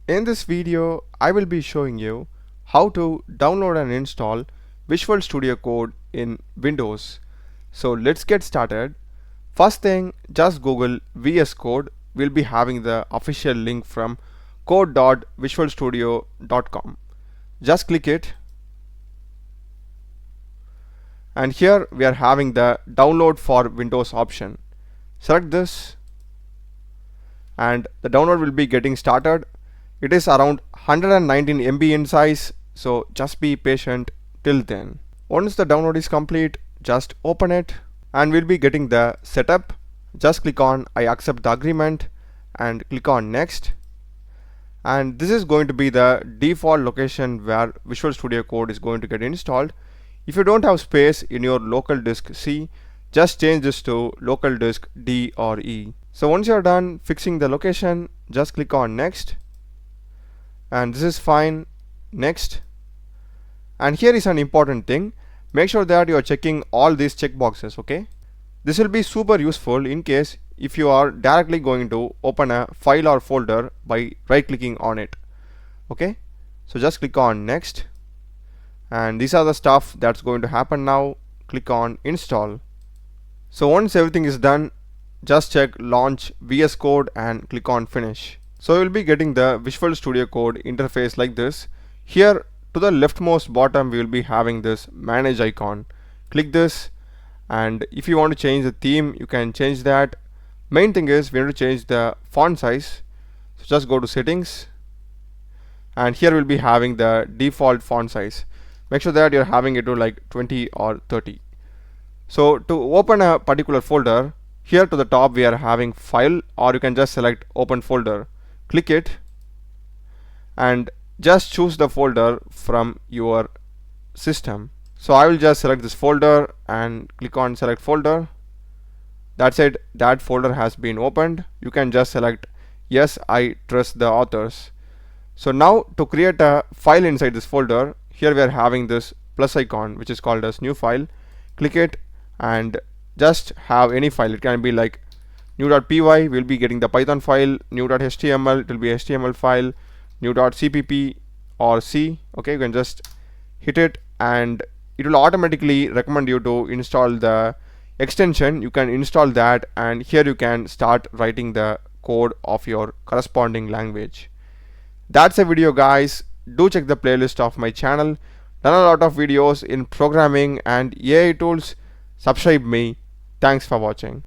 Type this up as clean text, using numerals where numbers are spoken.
In this video, I will be showing you how to download and install Visual Studio Code in Windows. So let's get started. First thing, just Google VS Code. We'll be having the official link from code.visualstudio.com. Just click it. And here we are having the download for Windows option. Select this and the download will be getting started. It is around 119 MB in size, so just be patient till then. Once the download is complete, just open it and we'll be getting the setup. Just click on I accept the agreement and click on next. And this is going to be the default location where Visual Studio Code is going to get installed. If you don't have space in your local disk C, just change this to local disk D or E. So once you're done fixing the location, just click on next. And this is fine. Next. And here is an important thing. Make sure that you are checking all these checkboxes, okay? This will be super useful in case if you are directly going to open a file or folder by right clicking on it. Okay? So just click on next. And these are the stuff that's going to happen now. Click on install. So once everything is done, just check launch VS Code and click on finish. So you'll be getting the Visual Studio Code interface like this. Here to the leftmost bottom we will be having this manage icon. Click this, and if you want to change the theme you can change that. Main thing is we need to change the font size. So just go to settings, and here we'll be having the default font size. Make sure that you're having it to like 20 or 30. So to open a particular folder, here to the top we are having file, or you can just select open folder. Click it and just choose the folder from your system. So I will just select this folder and click on select folder. That's it, that folder has been opened. You can just select yes, I trust the authors. So now to create a file inside this folder, here we are having this plus icon which is called as new file. Click it and just have any file. It can be like new.py, we'll be getting the Python file. New.html, it will be HTML file. New.cpp or C. Okay, you can just hit it and it will automatically recommend you to install the extension. You can install that, and here you can start writing the code of your corresponding language. That's a video, guys. Do check the playlist of my channel. Done a lot of videos in programming and AI tools. Subscribe me. Thanks for watching.